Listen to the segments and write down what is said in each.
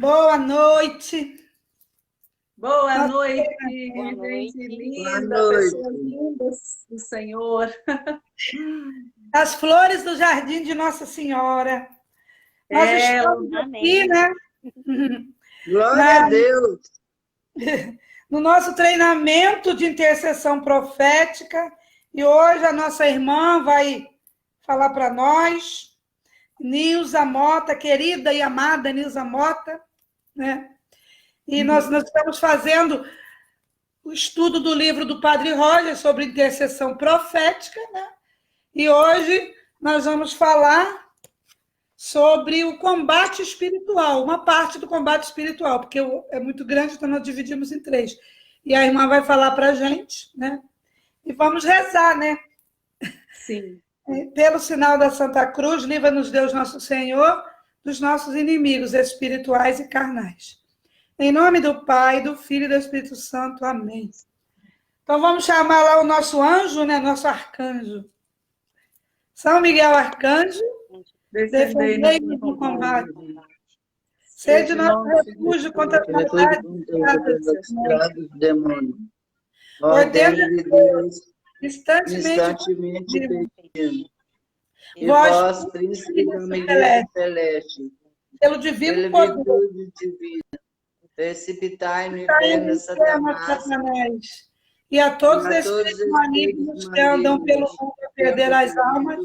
Boa noite. Boa noite, Boa gente noite. linda, pessoas lindas do Senhor. As flores do jardim de Nossa Senhora. Nós estamos aqui, amém. né? Glória a Deus! No nosso treinamento de intercessão profética. E hoje a nossa irmã vai falar para nós, Nilza Mota, querida e amada Nilza Mota, né? E nós estamos fazendo o estudo do livro do Padre Roger sobre intercessão profética, né? E hoje nós vamos falar sobre o combate espiritual, uma parte do combate espiritual, porque é muito grande, então nós dividimos em 3. E a irmã vai falar para a gente, né? E vamos rezar, né? Sim. Pelo sinal da Santa Cruz, livra-nos Deus nosso Senhor dos nossos inimigos espirituais e carnais. Em nome do Pai, do Filho e do Espírito Santo. Amém. Então vamos chamar lá o nosso anjo, né? Nosso arcanjo. São Miguel Arcanjo, defendei-nos no combate. Sede nosso refúgio contra as maldades dos demônios. Ordena de Deus, instantemente pedindo. E vós, vós, príncipe da milícia celeste, pelo divino poder, virtude divina, precipitai no cai inferno no inferno, Satanás, e a todos os a todos espíritos malignos que andam pelo mundo a que perder as almas.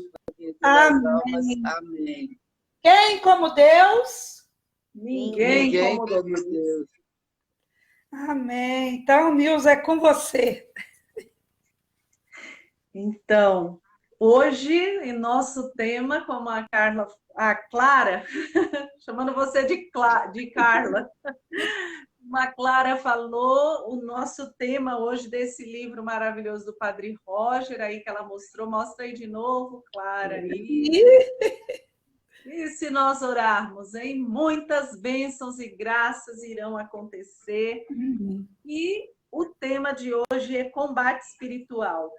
Amém. Amém. Quem como Deus? Ninguém como Deus. Amém. Então, Nilza, é com você. Então, hoje, em nosso tema, como a Clara, chamando você de Carla, a Clara falou, o nosso tema hoje desse livro maravilhoso do Padre Roger, aí que ela mostrou, mostra aí de novo, Clara. E se nós orarmos, hein? Muitas bênçãos e graças irão acontecer. E o tema de hoje é combate espiritual.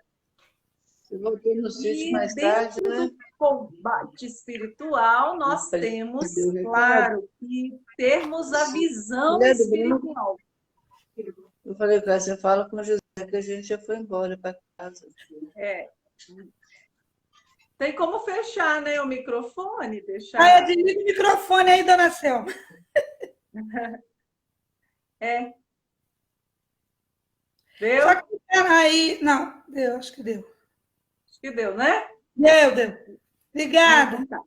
Eu voltei no sítio mais dentro tarde, né? do combate espiritual, nós temos, claro, que termos a visão espiritual. Eu falei para você, fala com o José que a gente já foi embora para casa. Tem como fechar, né, o microfone? Deixar... Desliga o microfone aí, dona Selma. Deu? Só que aí... Não, deu, acho que deu. Acho que deu, né? Deu. Obrigada. Então tá.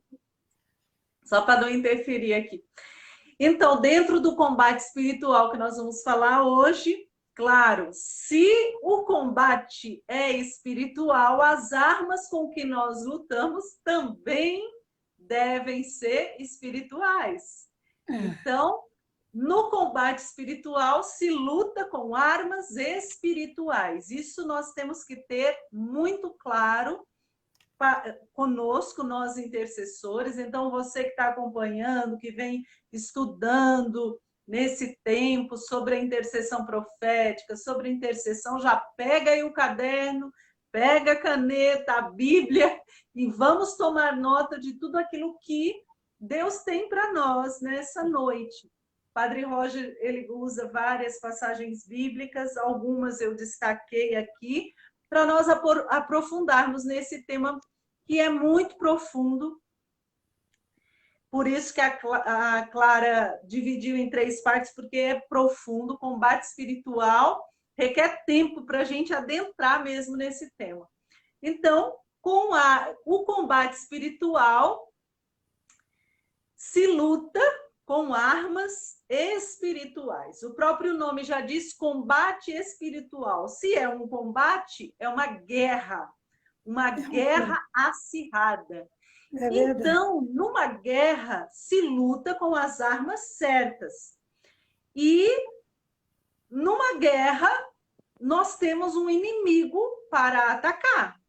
Só para não interferir aqui. Então, dentro do combate espiritual que nós vamos falar hoje, claro, se o combate é espiritual, as armas com que nós lutamos também devem ser espirituais. Então, no combate espiritual se luta com armas espirituais. Isso nós temos que ter muito claro conosco, nós intercessores. Então, você que está acompanhando, que vem estudando nesse tempo sobre a intercessão profética, sobre a intercessão, já pega aí o caderno, pega a caneta, a Bíblia e vamos tomar nota de tudo aquilo que Deus tem para nós nessa noite. Padre Roger, ele usa várias passagens bíblicas, algumas eu destaquei aqui, para nós aprofundarmos nesse tema que é muito profundo. Por isso que a Clara dividiu em 3 partes, porque é profundo, combate espiritual, requer tempo para a gente adentrar mesmo nesse tema. Então, com o combate espiritual, se luta com armas espirituais. O próprio nome já diz combate espiritual. Se é um combate, é uma guerra acirrada. Então, numa guerra, se luta com as armas certas. E numa guerra, nós temos um inimigo para atacar,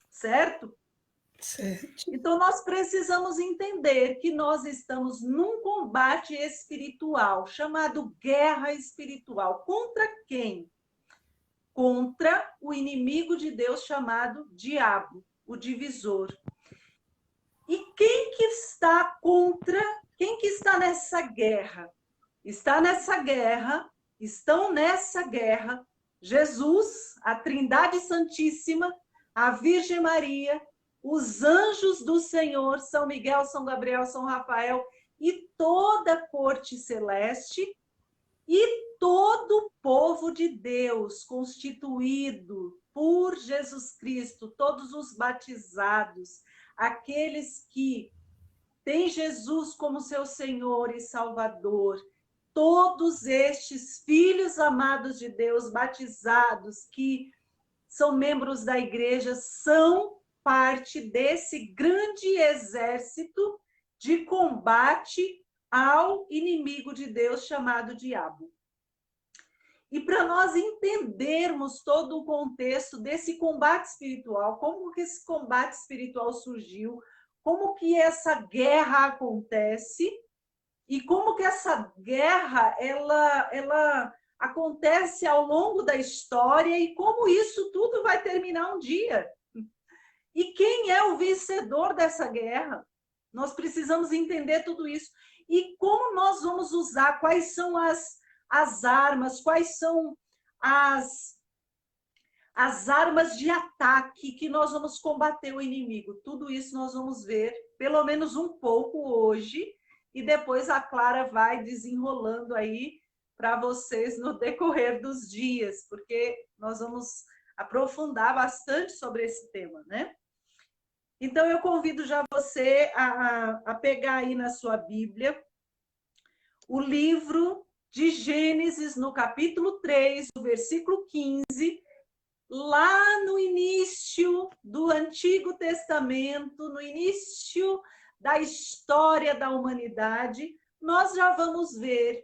certo? Certo. Então, nós precisamos entender que nós estamos num combate espiritual, chamado guerra espiritual. Contra quem? Contra o inimigo de Deus chamado diabo, o divisor. E quem que está nessa guerra? está nessa guerra, estão nessa guerra Jesus, a Trindade Santíssima, a Virgem Maria, os anjos do Senhor, São Miguel, São Gabriel, São Rafael e toda a corte celeste e todo o povo de Deus constituído por Jesus Cristo, todos os batizados, aqueles que têm Jesus como seu Senhor e Salvador, todos estes filhos amados de Deus, batizados, que são membros da igreja, são parte desse grande exército de combate ao inimigo de Deus chamado diabo. E para nós entendermos todo o contexto desse combate espiritual, como que esse combate espiritual surgiu, como que essa guerra acontece e como que essa guerra ela acontece ao longo da história e como isso tudo vai terminar um dia. E quem é o vencedor dessa guerra? Nós precisamos entender tudo isso. E como nós vamos usar, quais são as armas, quais são as armas de ataque que nós vamos combater o inimigo. Tudo isso nós vamos ver, pelo menos um pouco hoje, e depois a Clara vai desenrolando aí para vocês no decorrer dos dias, porque nós vamos aprofundar bastante sobre esse tema, né? Então, eu convido já você a pegar aí na sua Bíblia o livro de Gênesis, no capítulo 3, no versículo 15, lá no início do Antigo Testamento, no início da história da humanidade, nós já vamos ver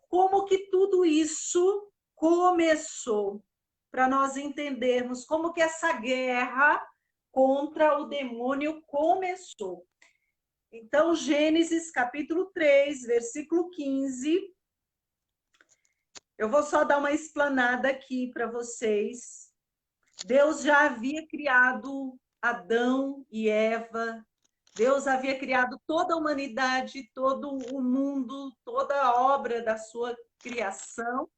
como que tudo isso começou, para nós entendermos como que essa guerra contra o demônio começou. Então, Gênesis capítulo 3, versículo 15. Eu vou só dar uma explanada aqui para vocês. Deus já havia criado Adão e Eva. Deus havia criado toda a humanidade, todo o mundo, toda a obra da sua criação.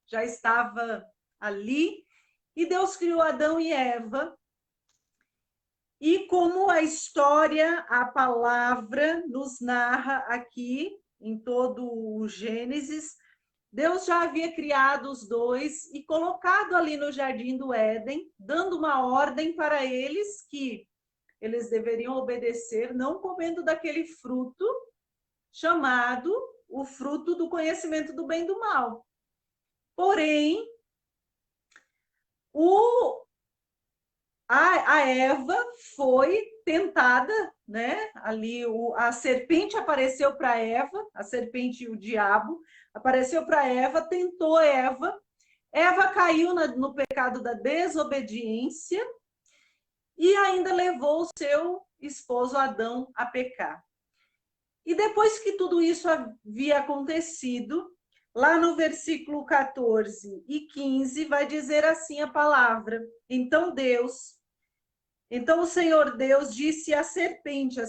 Já estava ali. E Deus criou Adão e Eva. E como a história, a palavra nos narra aqui, em todo o Gênesis, Deus já havia criado os dois e colocado ali no Jardim do Éden, dando uma ordem para eles que eles deveriam obedecer, não comendo daquele fruto chamado o fruto do conhecimento do bem e do mal. Porém, a Eva foi tentada, né? Ali a serpente apareceu para Eva, a serpente e o diabo apareceu para Eva, tentou Eva. Eva caiu no pecado da desobediência e ainda levou o seu esposo Adão a pecar. E depois que tudo isso havia acontecido, lá no versículo 14 e 15 vai dizer assim a palavra: Então o Senhor Deus disse à serpente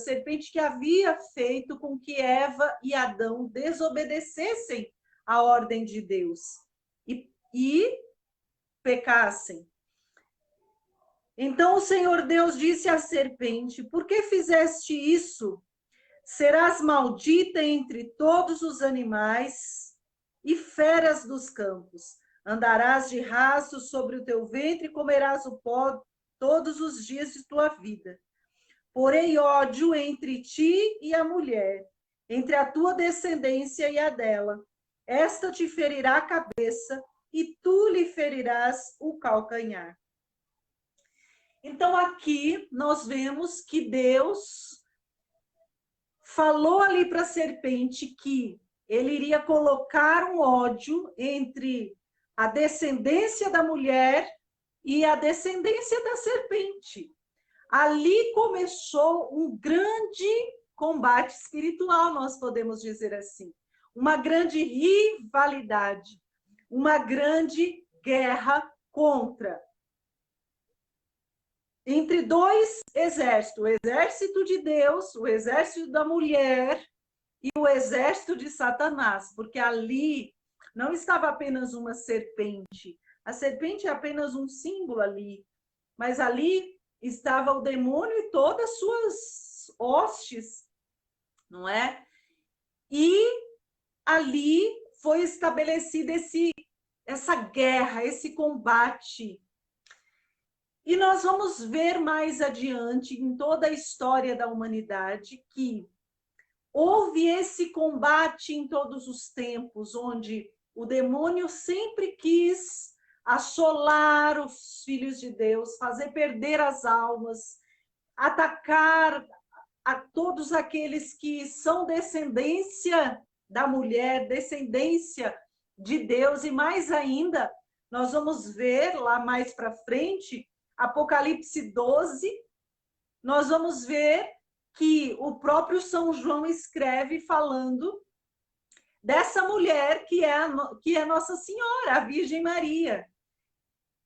que havia feito com que Eva e Adão desobedecessem a ordem de Deus e pecassem. Então o Senhor Deus disse à serpente: Por que fizeste isso? Serás maldita entre todos os animais e feras dos campos. Andarás de raso sobre o teu ventre e comerás o pó todos os dias de tua vida. Porém, ódio entre ti e a mulher, entre a tua descendência e a dela. Esta te ferirá a cabeça e tu lhe ferirás o calcanhar. Então, aqui nós vemos que Deus falou ali para a serpente que ele iria colocar um ódio entre a descendência da mulher e a descendência da serpente. Ali começou um grande combate espiritual, nós podemos dizer assim. Uma grande rivalidade, uma grande guerra entre dois exércitos, o exército de Deus, o exército da mulher, e o exército de Satanás, porque ali não estava apenas uma serpente. A serpente é apenas um símbolo ali, mas ali estava o demônio e todas as suas hostes, não é? E ali foi estabelecida essa guerra, esse combate. E nós vamos ver mais adiante, em toda a história da humanidade, que houve esse combate em todos os tempos, onde o demônio sempre quis assolar os filhos de Deus, fazer perder as almas, atacar a todos aqueles que são descendência da mulher, descendência de Deus, e mais ainda, nós vamos ver lá mais para frente, Apocalipse 12, nós vamos ver que o próprio São João escreve falando dessa mulher que é Nossa Senhora, a Virgem Maria.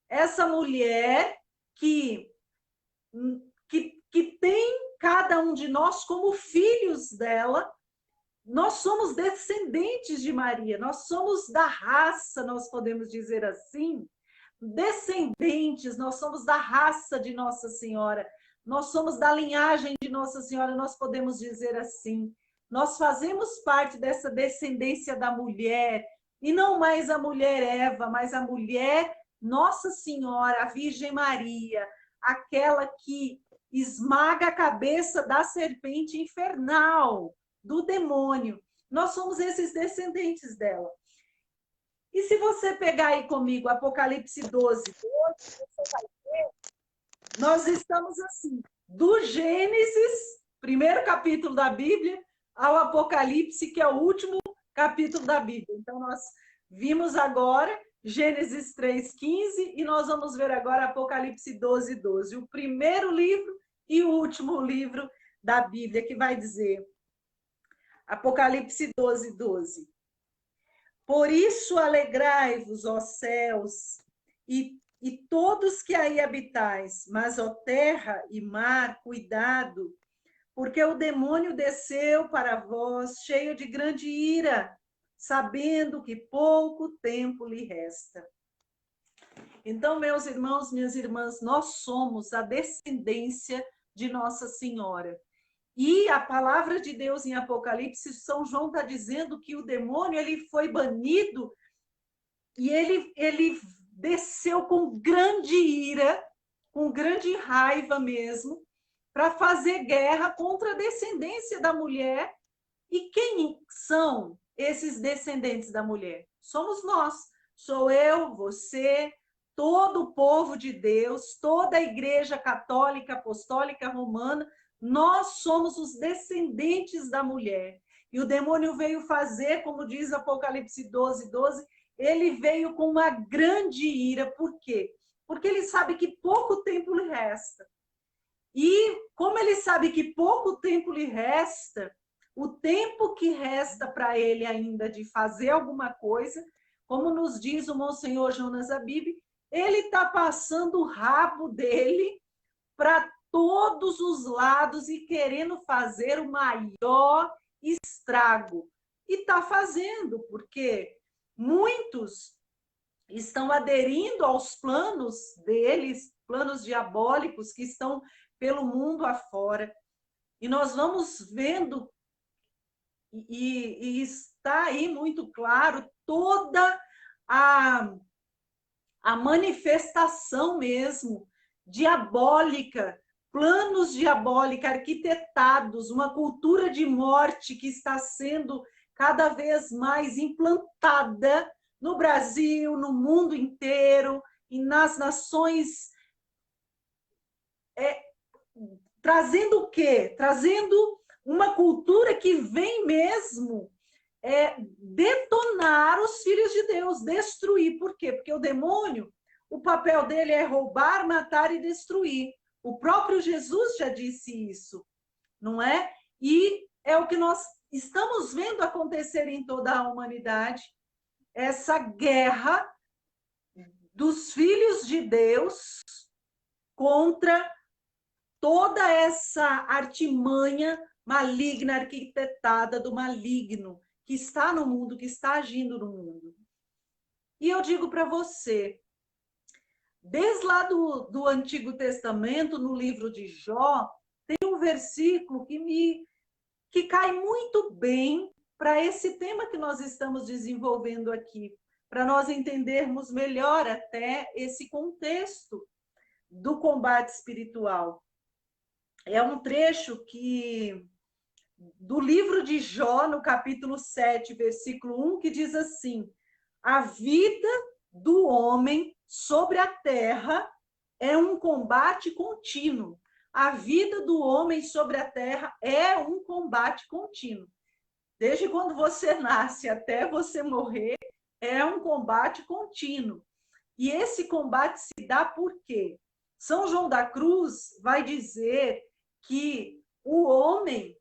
Essa mulher que tem cada um de nós como filhos dela. Nós somos descendentes de Maria, nós somos da raça, nós podemos dizer assim, descendentes, nós somos da raça de Nossa Senhora, nós somos da linhagem de Nossa Senhora, nós podemos dizer assim. Nós fazemos parte dessa descendência da mulher, e não mais a mulher Eva, mas a mulher Nossa Senhora, a Virgem Maria, aquela que esmaga a cabeça da serpente infernal, do demônio. Nós somos esses descendentes dela. E se você pegar aí comigo Apocalipse 12, você vai ver, nós estamos assim, do Gênesis, primeiro capítulo da Bíblia, ao Apocalipse, que é o último capítulo da Bíblia. Então, nós vimos agora Gênesis 3:15 e nós vamos ver agora Apocalipse 12:12, o primeiro livro e o último livro da Bíblia, que vai dizer, Apocalipse 12:12. Por isso alegrai-vos, ó céus, e todos que aí habitais, mas, ó terra e mar, cuidado, porque o demônio desceu para vós, cheio de grande ira, sabendo que pouco tempo lhe resta. Então, meus irmãos, minhas irmãs, nós somos a descendência de Nossa Senhora. E a palavra de Deus em Apocalipse, São João está dizendo que o demônio ele foi banido e ele desceu com grande ira, com grande raiva mesmo, para fazer guerra contra a descendência da mulher. E quem são esses descendentes da mulher? Somos nós. Sou eu, você, todo o povo de Deus, toda a Igreja Católica, Apostólica, Romana. Nós somos os descendentes da mulher. E o demônio veio fazer, como diz Apocalipse 12:12, ele veio com uma grande ira. Por quê? Porque ele sabe que pouco tempo lhe resta. E como ele sabe que pouco tempo lhe resta, o tempo que resta para ele ainda de fazer alguma coisa, como nos diz o Monsenhor Jonas Abib, ele está passando o rabo dele para todos os lados e querendo fazer o maior estrago. E está fazendo, porque muitos estão aderindo aos planos deles, planos diabólicos que estão pelo mundo afora. E nós vamos vendo, e está aí muito claro, toda a manifestação mesmo diabólica, planos diabólicos arquitetados, uma cultura de morte que está sendo cada vez mais implantada no Brasil, no mundo inteiro, e nas nações. Trazendo o quê? Trazendo uma cultura que vem mesmo detonar os filhos de Deus, destruir. Por quê? Porque o demônio, o papel dele é roubar, matar e destruir. O próprio Jesus já disse isso, não é? E é o que nós estamos vendo acontecer em toda a humanidade, essa guerra dos filhos de Deus contra toda essa artimanha maligna, arquitetada do maligno, que está no mundo, que está agindo no mundo. E eu digo para você, desde lá do Antigo Testamento, no livro de Jó, tem um versículo que cai muito bem para esse tema que nós estamos desenvolvendo aqui, para nós entendermos melhor até esse contexto do combate espiritual. É um trecho do livro de Jó, no capítulo 7, versículo 1, que diz assim: a vida do homem sobre a terra é um combate contínuo. A vida do homem sobre a terra é um combate contínuo. Desde quando você nasce até você morrer, é um combate contínuo. E esse combate se dá por quê? São João da Cruz vai dizer que o homem,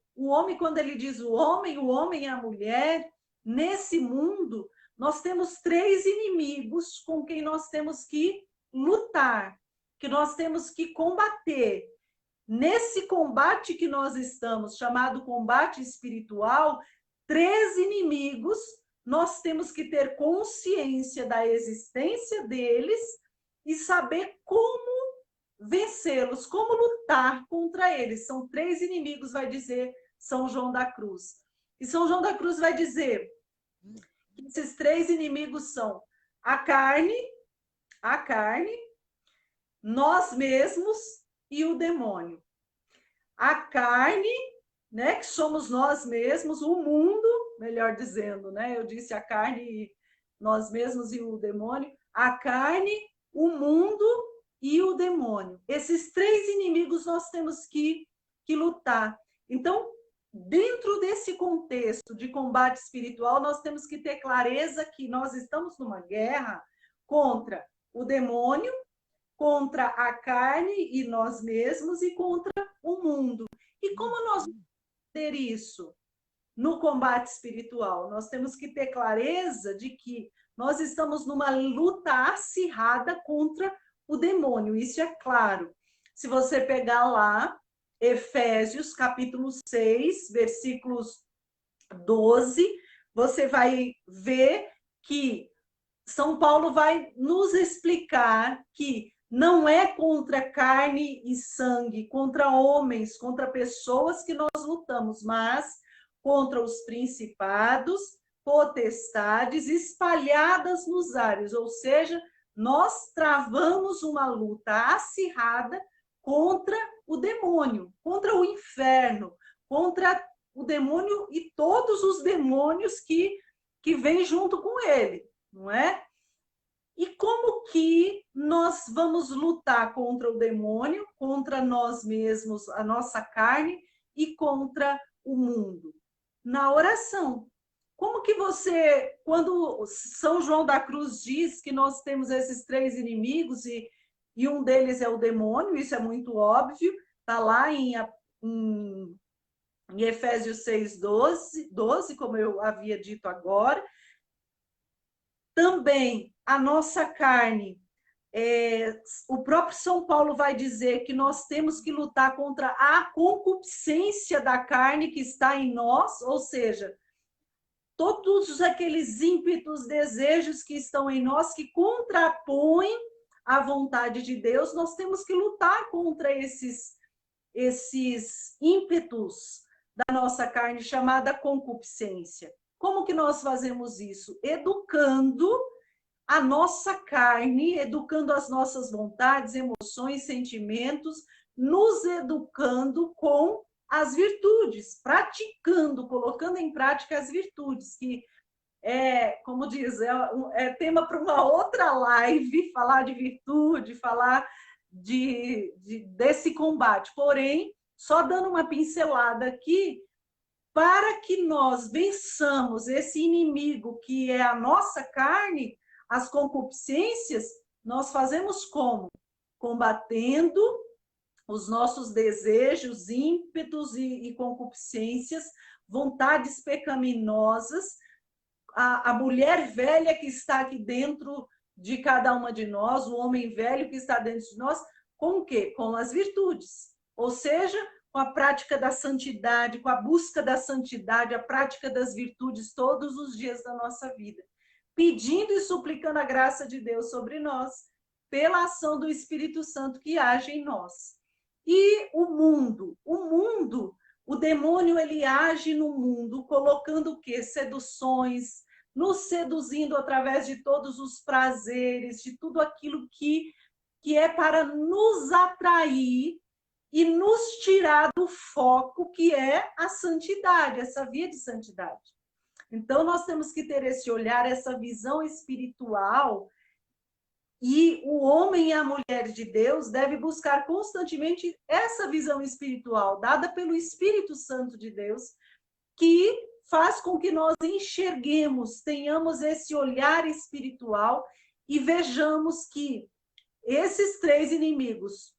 quando ele diz o homem e a mulher, nesse mundo, nós temos 3 inimigos com quem nós temos que lutar, que nós temos que combater. Nesse combate que nós estamos, chamado combate espiritual, 3 inimigos, nós temos que ter consciência da existência deles e saber como vencê-los, como lutar contra eles. São 3 inimigos, vai dizer São João da Cruz. E São João da Cruz vai dizer que esses 3 inimigos são a carne, nós mesmos e o demônio. A carne, né, que somos nós mesmos, o mundo, melhor dizendo, né? Eu disse a carne, nós mesmos e o demônio. A carne, o mundo e o demônio. Esses 3 inimigos nós temos que lutar. Então, dentro desse contexto de combate espiritual, nós temos que ter clareza que nós estamos numa guerra contra o demônio, contra a carne e nós mesmos e contra o mundo. E como nós vamos ter isso no combate espiritual? Nós temos que ter clareza de que nós estamos numa luta acirrada contra o demônio, isso é claro. Se você pegar lá, Efésios, capítulo 6, versículos 12, você vai ver que São Paulo vai nos explicar que não é contra carne e sangue, contra homens, contra pessoas que nós lutamos, mas contra os principados, potestades espalhadas nos ares, ou seja, nós travamos uma luta acirrada contra o demônio, contra o inferno, contra o demônio e todos os demônios que vêm junto com ele, não é? E como que nós vamos lutar contra o demônio, contra nós mesmos, a nossa carne e contra o mundo? Na oração. Como que você, quando São João da Cruz diz que nós temos esses 3 inimigos e um deles é o demônio, isso é muito óbvio, está lá em Efésios 6, 12, como eu havia dito agora. Também a nossa carne, o próprio São Paulo vai dizer que nós temos que lutar contra a concupiscência da carne que está em nós, ou seja, todos aqueles ímpetos, desejos que estão em nós, que contrapõem a vontade de Deus, nós temos que lutar contra esses ímpetos da nossa carne, chamada concupiscência. Como que nós fazemos isso? Educando a nossa carne, educando as nossas vontades, emoções, sentimentos, nos educando com as virtudes, praticando, colocando em prática as virtudes, que como diz, tema para uma outra live, falar de virtude, falar desse combate. Porém, só dando uma pincelada aqui, para que nós vençamos esse inimigo que é a nossa carne, as concupiscências, nós fazemos como? Combatendo os nossos desejos, ímpetos e concupiscências, vontades pecaminosas, a mulher velha que está aqui dentro de cada uma de nós, o homem velho que está dentro de nós, com o quê? Com as virtudes. Ou seja, com a prática da santidade, com a busca da santidade, a prática das virtudes todos os dias da nossa vida, pedindo e suplicando a graça de Deus sobre nós, pela ação do Espírito Santo que age em nós. E o mundo, o demônio, ele age no mundo, colocando o quê? Seduções, nos seduzindo através de todos os prazeres, de tudo aquilo que é para nos atrair e nos tirar do foco que é a santidade, essa via de santidade. Então, nós temos que ter esse olhar, essa visão espiritual, e o homem e a mulher de Deus devem buscar constantemente essa visão espiritual, dada pelo Espírito Santo de Deus, que faz com que nós enxerguemos, tenhamos esse olhar espiritual e vejamos que esses três inimigos,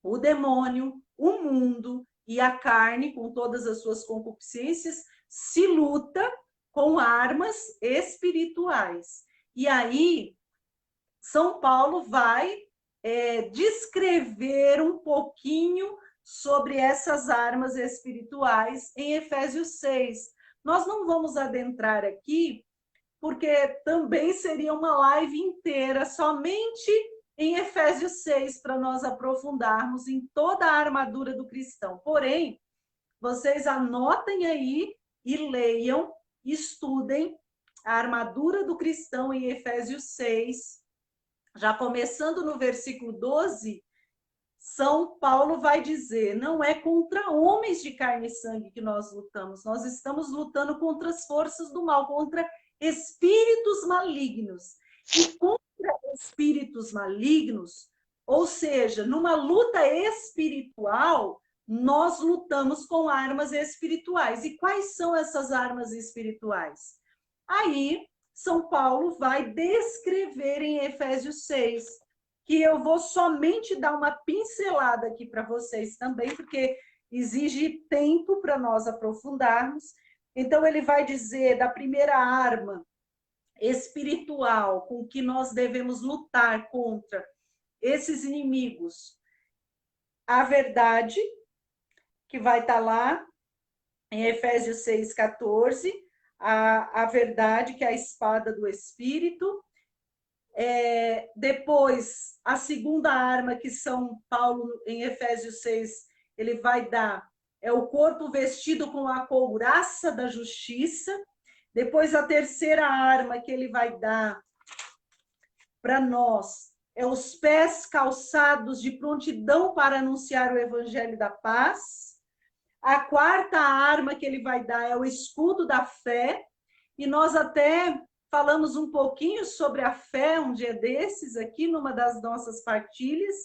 o demônio, o mundo e a carne, com todas as suas concupiscências, se luta com armas espirituais. E aí, São Paulo vai descrever um pouquinho sobre essas armas espirituais em Efésios 6. Nós não vamos adentrar aqui, porque também seria uma live inteira somente em Efésios 6, para nós aprofundarmos em toda a armadura do cristão. Porém, vocês anotem aí e leiam, estudem a armadura do cristão em Efésios 6, já começando no versículo 12, São Paulo vai dizer, não é contra homens de carne e sangue que nós lutamos, nós estamos lutando contra as forças do mal, contra espíritos malignos. E contra espíritos malignos, ou seja, numa luta espiritual, nós lutamos com armas espirituais. E quais são essas armas espirituais? Aí, São Paulo vai descrever em Efésios 6, que eu vou somente dar uma pincelada aqui para vocês também, porque exige tempo para nós aprofundarmos. Então, ele vai dizer da primeira arma espiritual com que nós devemos lutar contra esses inimigos, a verdade, que vai estar lá em Efésios 6,14, a verdade, que é a espada do Espírito. Depois, a segunda arma que São Paulo, em Efésios 6, ele vai dar, é o corpo vestido com a couraça da justiça. Depois, a terceira arma que ele vai dar para nós é os pés calçados de prontidão para anunciar o evangelho da paz. A quarta arma que ele vai dar é o escudo da fé. E nós até falamos um pouquinho sobre a fé um dia desses aqui, numa das nossas partilhas.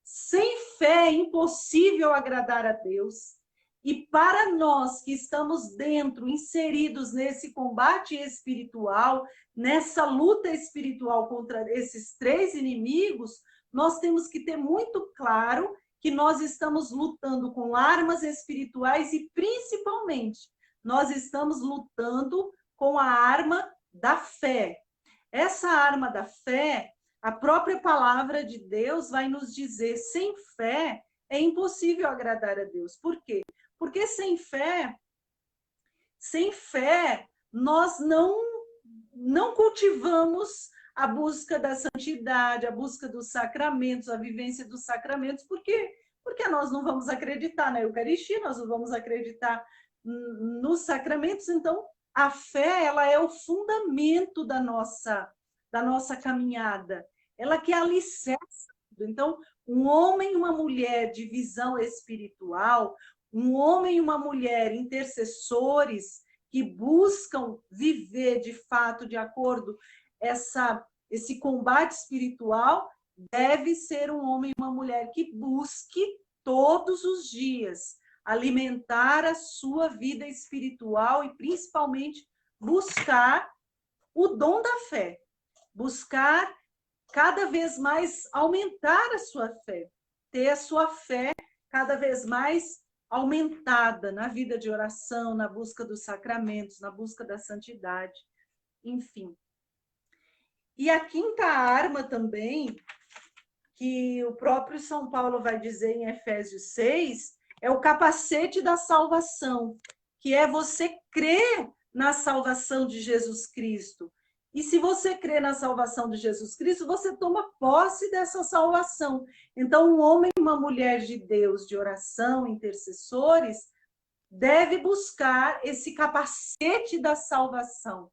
Sem fé é impossível agradar a Deus. E para nós que estamos dentro, inseridos nesse combate espiritual, nessa luta espiritual contra esses três inimigos, nós temos que ter muito claro que nós estamos lutando com armas espirituais e, principalmente, nós estamos lutando com a arma da fé. Essa arma da fé, a própria palavra de Deus vai nos dizer, sem fé é impossível agradar a Deus. Por quê? Porque sem fé, nós não cultivamos a busca da santidade, a busca dos sacramentos, a vivência dos sacramentos. Por quê? Porque nós não vamos acreditar na Eucaristia, nós não vamos acreditar nos sacramentos. Então, a fé, ela é o fundamento da nossa caminhada. Ela que alicerça tudo. Então, um homem e uma mulher de visão espiritual, um homem e uma mulher intercessores que buscam viver de fato de acordo esse combate espiritual, deve ser um homem e uma mulher que busque todos os dias alimentar a sua vida espiritual e principalmente buscar o dom da fé, buscar cada vez mais aumentar a sua fé, ter a sua fé cada vez mais aumentada na vida de oração, na busca dos sacramentos, na busca da santidade, enfim. E a quinta arma também, que o próprio São Paulo vai dizer em Efésios 6, é o capacete da salvação, que é você crer na salvação de Jesus Cristo. E se você crê na salvação de Jesus Cristo, você toma posse dessa salvação. Então, um homem e uma mulher de Deus, de oração, intercessores, deve buscar esse capacete da salvação.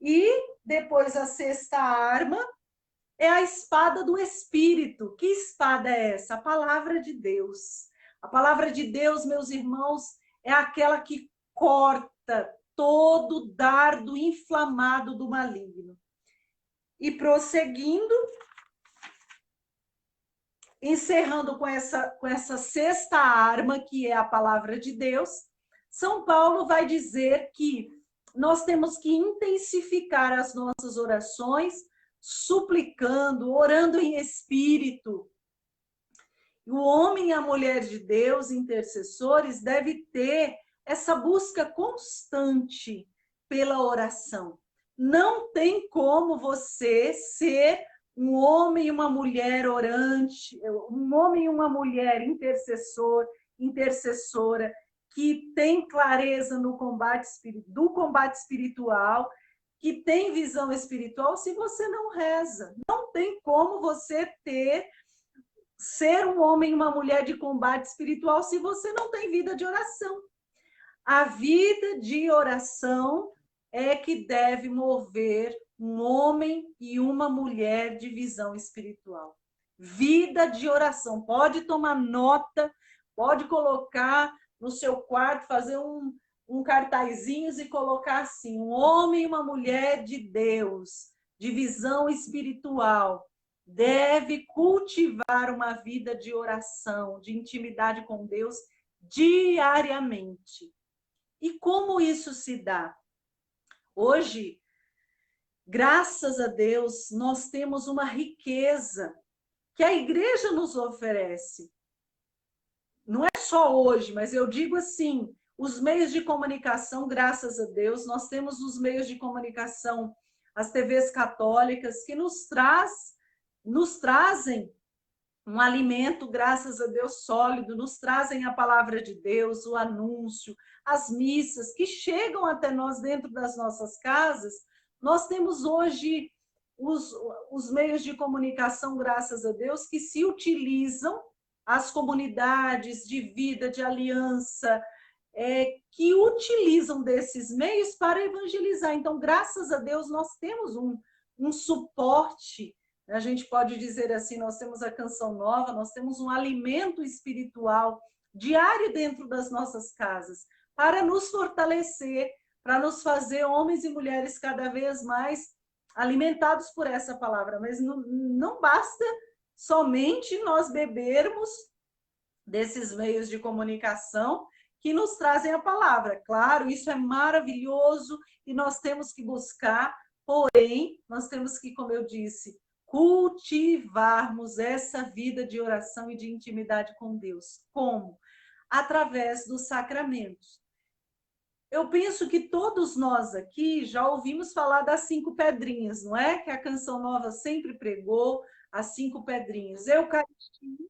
E depois a sexta arma é a espada do Espírito. Que espada é essa? A palavra de Deus. A palavra de Deus, meus irmãos, é aquela que corta todo dardo inflamado do maligno. E prosseguindo, encerrando com essa sexta arma, que é a palavra de Deus, São Paulo vai dizer que nós temos que intensificar as nossas orações, suplicando, orando em espírito. O homem e a mulher de Deus, intercessores, deve ter essa busca constante pela oração. Não tem como você ser um homem e uma mulher orante, um homem e uma mulher intercessora, que tem clareza no combate espiritual, que tem visão espiritual, se você não reza. Não tem como você ser um homem e uma mulher de combate espiritual se você não tem vida de oração. A vida de oração é que deve mover um homem e uma mulher de visão espiritual. Vida de oração. Pode tomar nota, pode colocar no seu quarto, fazer um cartazinho e colocar assim: um homem e uma mulher de Deus, de visão espiritual, deve cultivar uma vida de oração, de intimidade com Deus diariamente. E como isso se dá? Hoje, graças a Deus, nós temos uma riqueza que a igreja nos oferece. Não é só hoje, mas eu digo assim, os meios de comunicação, graças a Deus, nós temos os meios de comunicação, as TVs católicas, que nos trazem um alimento, graças a Deus, sólido, nos trazem a palavra de Deus, o anúncio, as missas que chegam até nós dentro das nossas casas. Nós temos hoje os meios de comunicação, graças a Deus, que se utilizam, as comunidades de vida, de aliança, que utilizam desses meios para evangelizar. Então, graças a Deus, nós temos um suporte. A gente pode dizer assim, nós temos a Canção Nova, nós temos um alimento espiritual diário dentro das nossas casas, para nos fortalecer, para nos fazer homens e mulheres cada vez mais alimentados por essa palavra. Mas não basta somente nós bebermos desses meios de comunicação que nos trazem a palavra. Claro, isso é maravilhoso e nós temos que buscar, porém, nós temos que, como eu disse, cultivarmos essa vida de oração e de intimidade com Deus. Como? Através dos sacramentos. Eu penso que todos nós aqui já ouvimos falar das 5 pedrinhas, não é? Que a Canção Nova sempre pregou, as 5 pedrinhas. Eucaristia.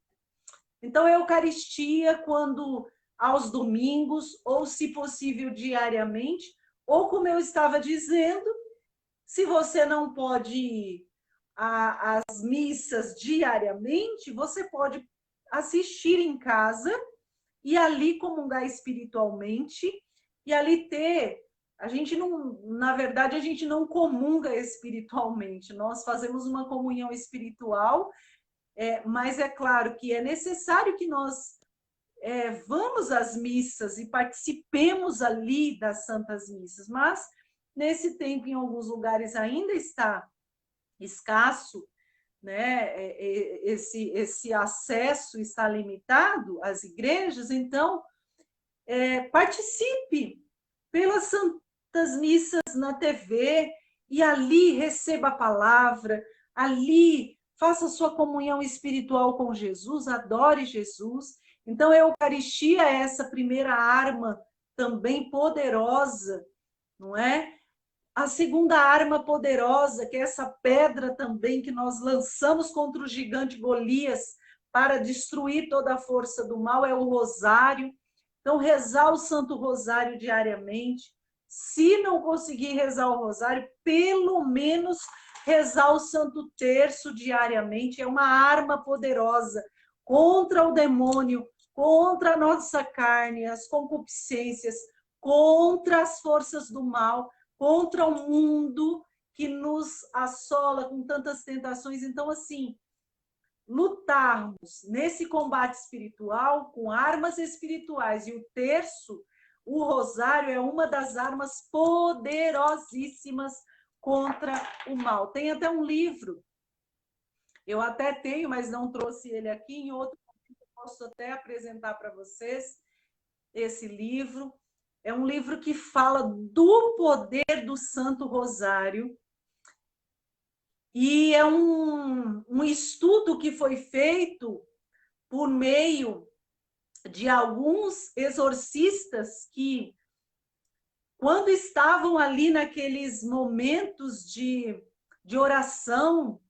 Então, a Eucaristia, quando aos domingos, ou se possível diariamente, ou como eu estava dizendo, se você não pode ir às missas diariamente, você pode assistir em casa e ali comungar espiritualmente e ali a gente não, na verdade, a gente não comunga espiritualmente, nós fazemos uma comunhão espiritual, mas é claro que é necessário que nós vamos às missas e participemos ali das santas missas, mas nesse tempo, em alguns lugares, ainda está escasso, né? Esse acesso está limitado às igrejas, então participe pelas santas missas na TV e ali receba a palavra, ali faça sua comunhão espiritual com Jesus, adore Jesus. Então, a Eucaristia é essa primeira arma também poderosa, não é? A segunda arma poderosa, que é essa pedra também que nós lançamos contra o gigante Golias, para destruir toda a força do mal é o rosário. Então, rezar o Santo Rosário diariamente. Se não conseguir rezar o rosário, pelo menos rezar o Santo Terço diariamente. É uma arma poderosa contra o demônio, contra a nossa carne, as concupiscências, contra as forças do mal, contra o mundo que nos assola com tantas tentações. Então, assim, lutarmos nesse combate espiritual com armas espirituais, e o terço, o rosário, é uma das armas poderosíssimas contra o mal. Tem até um livro, eu até tenho, mas não trouxe ele aqui, em outro momento eu posso até apresentar para vocês esse livro. É um livro que fala do poder do Santo Rosário, e é um estudo que foi feito por meio de alguns exorcistas que, quando estavam ali naqueles momentos de oração,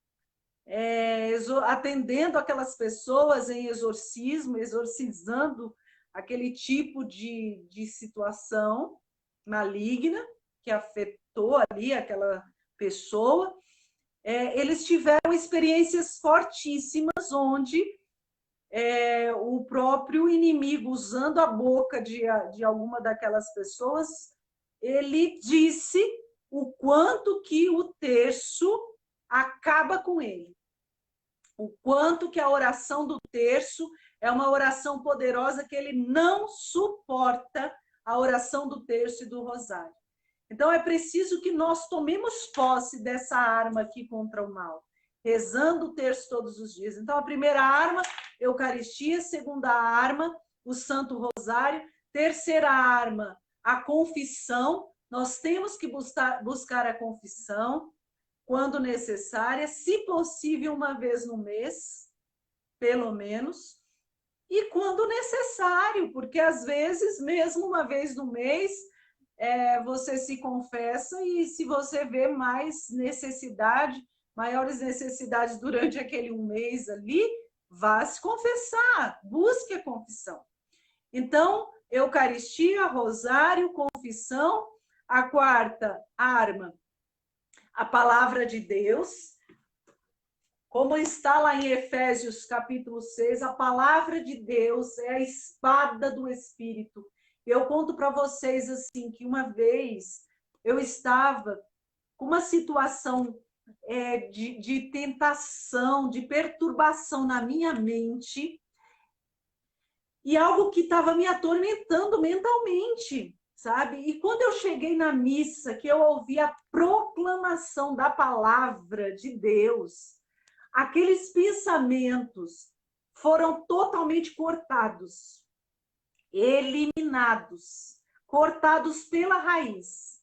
atendendo aquelas pessoas em exorcismo, exorcizando aquele tipo de situação maligna que afetou ali aquela pessoa, eles tiveram experiências fortíssimas onde o próprio inimigo, usando a boca de alguma daquelas pessoas, ele disse o quanto que o terço acaba com ele. O quanto que a oração do terço é uma oração poderosa, que ele não suporta a oração do terço e do rosário. Então, é preciso que nós tomemos posse dessa arma aqui contra o mal, rezando o terço todos os dias. Então, a primeira arma, Eucaristia. Segunda arma, o Santo Rosário. Terceira arma, a confissão. Nós temos que buscar a confissão quando necessária, se possível, uma vez no mês, pelo menos, e quando necessário, porque às vezes, mesmo uma vez no mês, você se confessa, e se você vê mais necessidade, maiores necessidades durante aquele um mês ali, vá se confessar, busque a confissão. Então, Eucaristia, Rosário, confissão. A quarta arma, a palavra de Deus. Como está lá em Efésios capítulo 6, a palavra de Deus é a espada do Espírito. Eu conto para vocês assim, que uma vez eu estava com uma situação de tentação, de perturbação na minha mente, e algo que estava me atormentando mentalmente, sabe? E quando eu cheguei na missa, que eu ouvi a proclamação da palavra de Deus, aqueles pensamentos foram totalmente cortados, eliminados, cortados pela raiz.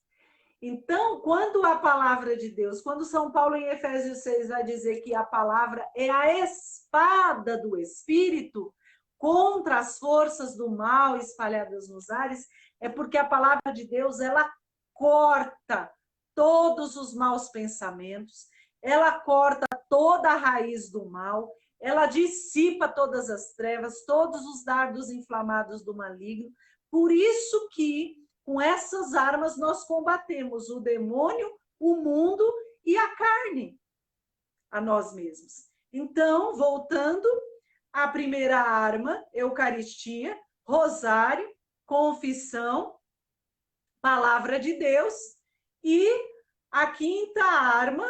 Então, quando a palavra de Deus, quando São Paulo em Efésios 6 vai dizer que a palavra é a espada do Espírito contra as forças do mal espalhadas nos ares, é porque a palavra de Deus, ela corta todos os maus pensamentos, ela corta toda a raiz do mal, ela dissipa todas as trevas, todos os dardos inflamados do maligno. Por isso que, com essas armas, nós combatemos o demônio, o mundo e a carne, a nós mesmos. Então, voltando, a primeira arma, Eucaristia, Rosário, confissão, palavra de Deus. E a quinta arma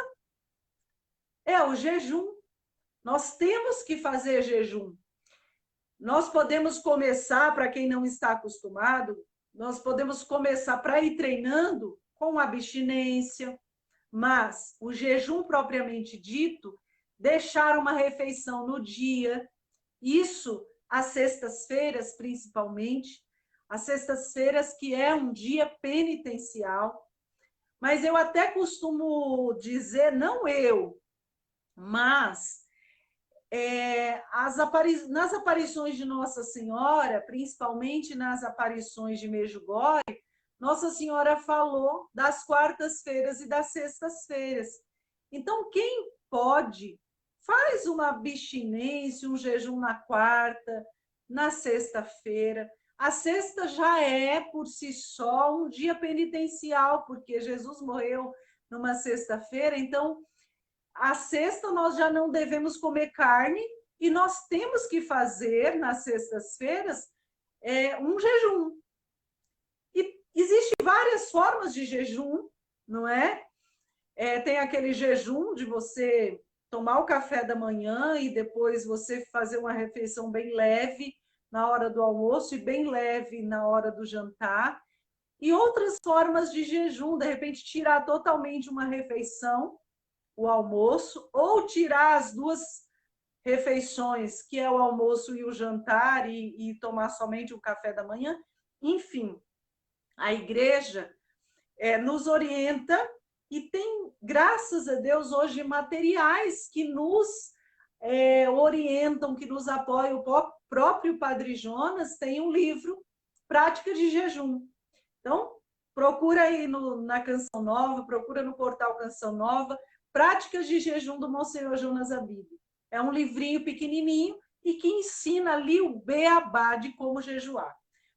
é o jejum. Nós temos que fazer jejum. Nós podemos começar, para quem não está acostumado, nós podemos começar para ir treinando com abstinência, mas o jejum propriamente dito, deixar uma refeição no dia, isso às sextas-feiras principalmente, às sextas-feiras que é um dia penitencial, mas eu até costumo dizer, não eu, mas nas aparições de Nossa Senhora, principalmente nas aparições de Medjugorje, Nossa Senhora falou das quartas-feiras e das sextas-feiras. Então, quem pode faz uma abstinência, um jejum na quarta, na sexta-feira. A sexta já é, por si só, um dia penitencial, porque Jesus morreu numa sexta-feira, então, a sexta nós já não devemos comer carne, e nós temos que fazer, nas sextas-feiras, um jejum. E existem várias formas de jejum, não é? Tem aquele jejum de você tomar o café da manhã e depois você fazer uma refeição bem leve na hora do almoço e bem leve na hora do jantar. E outras formas de jejum, de repente tirar totalmente uma refeição, o almoço, ou tirar as duas refeições, que é o almoço e o jantar, e tomar somente o café da manhã. Enfim, a igreja nos orienta e tem, graças a Deus, hoje materiais que nos orientam, que nos apoiam. O próprio Padre Jonas tem um livro, Prática de Jejum. Então, procura aí na Canção Nova, procura no portal Canção Nova, Práticas de Jejum do Monsenhor Jonas Abib. É um livrinho pequenininho e que ensina ali o beabá de como jejuar.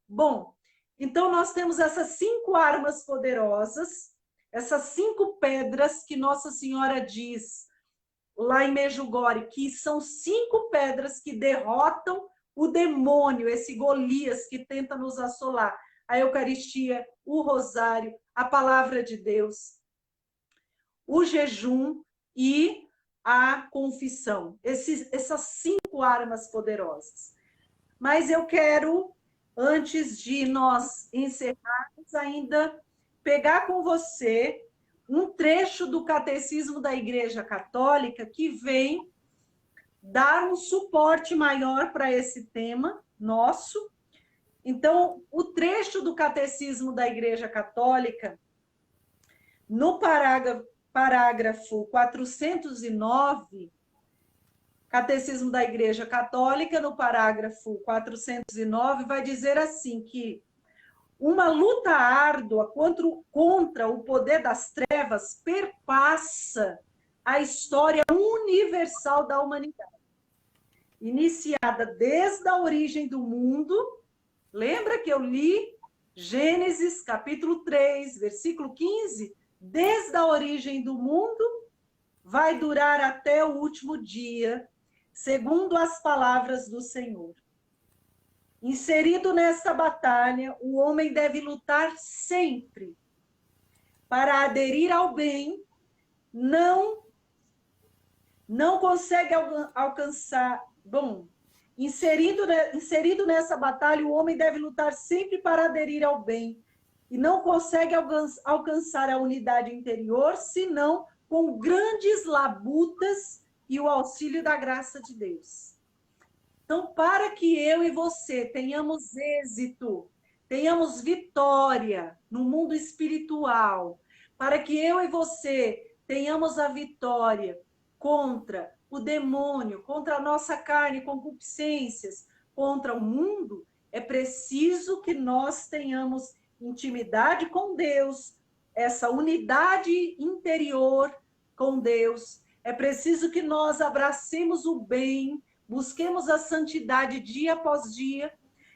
Bom, então nós temos essas 5 armas poderosas, essas 5 pedras que Nossa Senhora diz lá em Medjugorje, que são 5 pedras que derrotam o demônio, esse Golias que tenta nos assolar. A Eucaristia, o Rosário, a Palavra de Deus, o jejum e a confissão. Essas 5 armas poderosas. Mas eu quero, antes de nós encerrarmos, ainda pegar com você um trecho do Catecismo da Igreja Católica que vem dar um suporte maior para esse tema nosso. Então, o trecho do Catecismo da Igreja Católica, no parágrafo 409, Catecismo da Igreja Católica, no parágrafo 409, vai dizer assim, que uma luta árdua contra o poder das trevas perpassa a história universal da humanidade, iniciada desde a origem do mundo. Lembra que eu li Gênesis, capítulo 3, versículo 15? Desde a origem do mundo, vai durar até o último dia, segundo as palavras do Senhor. Inserido nessa batalha, o homem deve lutar sempre para aderir ao bem, não consegue alcançar. Bom, inserido nessa batalha, o homem deve lutar sempre para aderir ao bem e não consegue alcançar a unidade interior, senão com grandes labutas e o auxílio da graça de Deus. Então, para que eu e você tenhamos êxito, tenhamos vitória no mundo espiritual, para que eu e você tenhamos a vitória contra o demônio, contra a nossa carne, concupiscências, contra o mundo, é preciso que nós tenhamos intimidade com Deus, essa unidade interior com Deus. É preciso que nós abracemos o bem, busquemos a santidade dia após dia.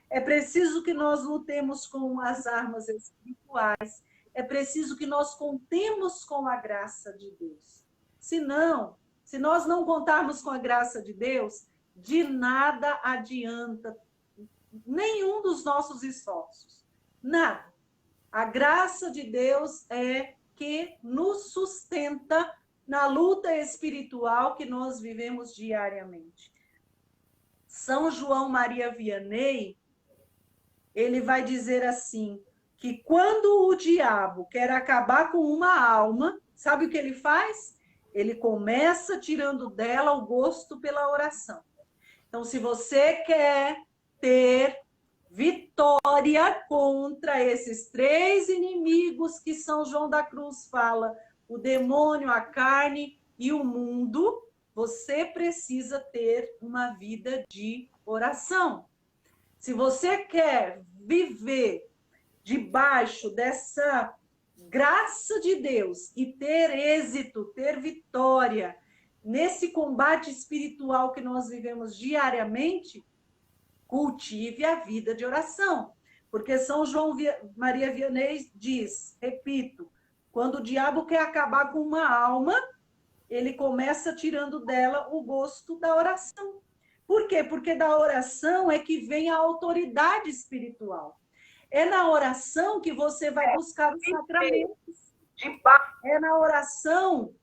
É preciso que nós lutemos com as armas espirituais. É preciso que nós contemos com a graça de Deus. Senão, se nós não contarmos com a graça de Deus, de nada adianta nenhum dos nossos esforços. Nada. A graça de Deus é que nos sustenta na luta espiritual que nós vivemos diariamente. São João Maria Vianney, ele vai dizer assim, que quando o diabo quer acabar com uma alma, sabe o que ele faz? Ele começa tirando dela o gosto pela oração. Então, se você quer ter vitória contra esses 3 inimigos que São João da Cruz fala, o demônio, a carne e o mundo, você precisa ter uma vida de oração. Se você quer viver debaixo dessa graça de Deus e ter êxito, ter vitória nesse combate espiritual que nós vivemos diariamente, cultive a vida de oração. Porque São João Maria Vianney diz, repito, quando o diabo quer acabar com uma alma, ele começa tirando dela o gosto da oração. Por quê? Porque da oração é que vem a autoridade espiritual. É na oração que você vai buscar os sacramentos. É na oração,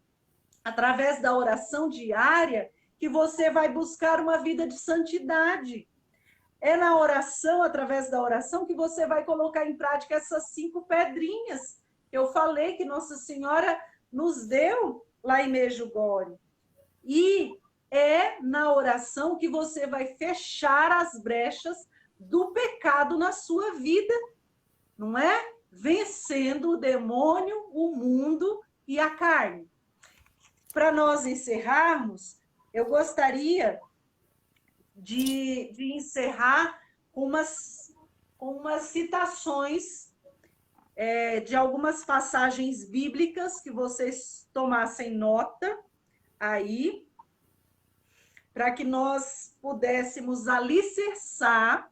através da oração diária, que você vai buscar uma vida de santidade. É na oração, através da oração, que você vai colocar em prática essas 5 pedrinhas. Eu falei que Nossa Senhora nos deu lá em Medjugorje. E é na oração que você vai fechar as brechas do pecado na sua vida, não é? Vencendo o demônio, o mundo e a carne. Para nós encerrarmos, eu gostaria de encerrar com umas citações de algumas passagens bíblicas que vocês tomassem nota aí, para que nós pudéssemos alicerçar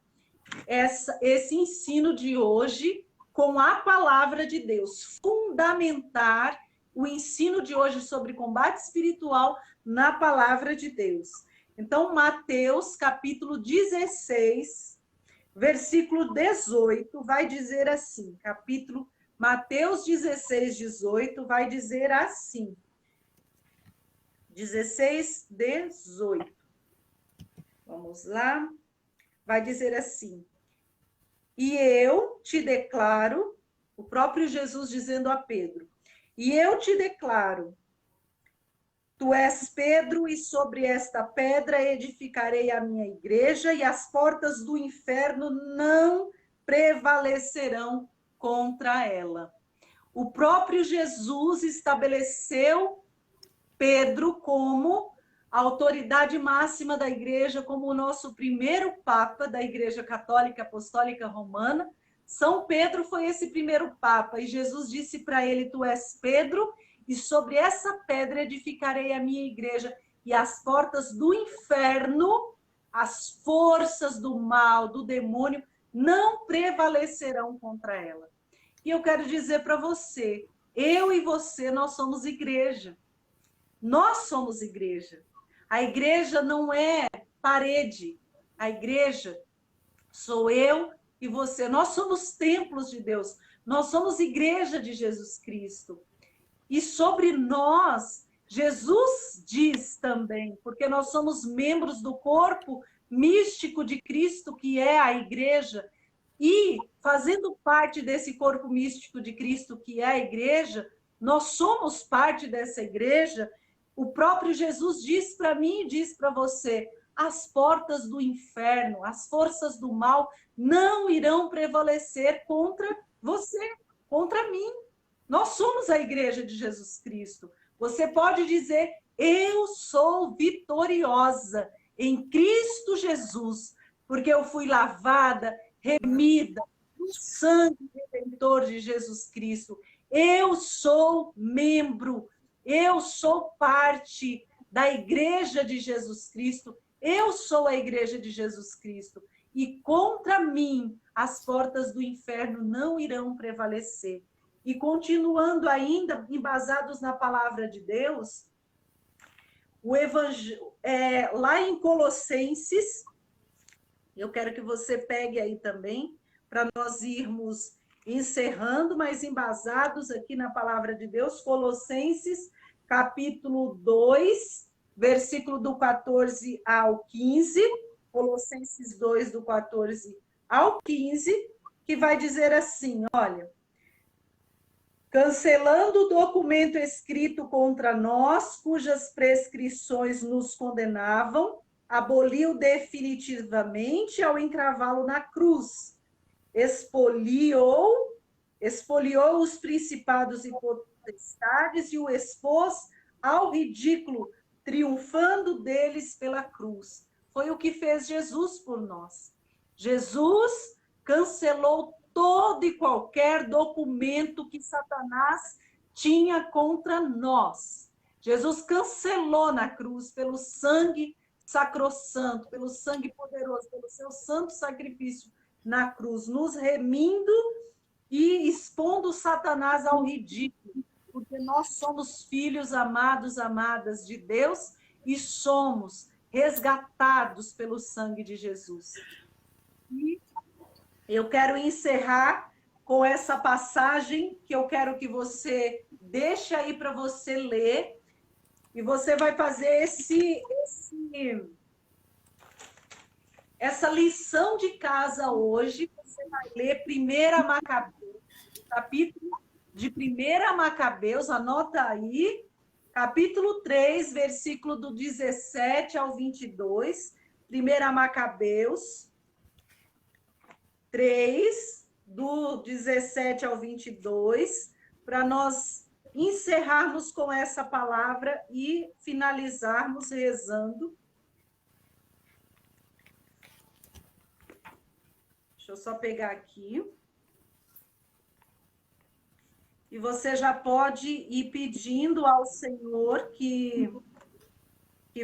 esse ensino de hoje com a palavra de Deus, fundamentar o ensino de hoje sobre combate espiritual na palavra de Deus. Então, Mateus, capítulo 16, versículo 18, vai dizer assim, Mateus 16, 18, vai dizer assim, 16, 18. Vamos lá. Vai dizer assim: e eu te declaro, o próprio Jesus dizendo a Pedro, e eu te declaro, tu és Pedro, e sobre esta pedra edificarei a minha igreja, e as portas do inferno não prevalecerão contra ela. O próprio Jesus estabeleceu Pedro como a autoridade máxima da igreja, como o nosso primeiro papa da Igreja Católica Apostólica Romana. São Pedro foi esse primeiro papa, e Jesus disse para ele, tu és Pedro, e sobre essa pedra edificarei a minha igreja, e as portas do inferno, as forças do mal, do demônio, não prevalecerão contra ela. E eu quero dizer para você, eu e você, nós somos igreja. Nós somos igreja. A igreja não é parede. A igreja sou eu e você. Nós somos templos de Deus. Nós somos igreja de Jesus Cristo. E sobre nós, Jesus diz também, porque nós somos membros do corpo místico de Cristo, que é a igreja, e fazendo parte desse corpo místico de Cristo, que é a igreja, nós somos parte dessa igreja. O próprio Jesus diz para mim e diz para você, as portas do inferno, as forças do mal não irão prevalecer contra você, contra mim. Nós somos a igreja de Jesus Cristo. Você pode dizer, eu sou vitoriosa em Cristo Jesus, porque eu fui lavada, remida, no sangue redentor de Jesus Cristo. Eu sou membro, eu sou parte da igreja de Jesus Cristo, eu sou a igreja de Jesus Cristo. E contra mim, as portas do inferno não irão prevalecer. E continuando ainda, embasados na palavra de Deus, o evangelho, lá em Colossenses, eu quero que você pegue aí também, para nós irmos encerrando, mas embasados aqui na palavra de Deus, Colossenses, capítulo 2, versículo do 14 ao 15, Colossenses 2, do 14 ao 15, que vai dizer assim, olha, cancelando o documento escrito contra nós, cujas prescrições nos condenavam, aboliu definitivamente ao encravá-lo na cruz, expoliou os principados e potestades e o expôs ao ridículo, triunfando deles pela cruz. Foi o que fez Jesus por nós. Jesus cancelou todo e qualquer documento que Satanás tinha contra nós. Jesus cancelou na cruz pelo sangue sacrossanto, pelo sangue poderoso, pelo seu santo sacrifício na cruz, nos remindo e expondo Satanás ao ridículo, porque nós somos filhos amados, amadas de Deus e somos resgatados pelo sangue de Jesus. E eu quero encerrar com essa passagem que eu quero que você deixe aí para você ler, e você vai fazer essa lição de casa hoje. Você vai ler 1 Macabeus, capítulo de 1 Macabeus, anota aí, capítulo 3, versículo do 17 ao 22, 1 Macabeus 3, do 17 ao 22, para nós encerrarmos com essa palavra e finalizarmos rezando. Deixa eu só pegar aqui. E você já pode ir pedindo ao Senhor que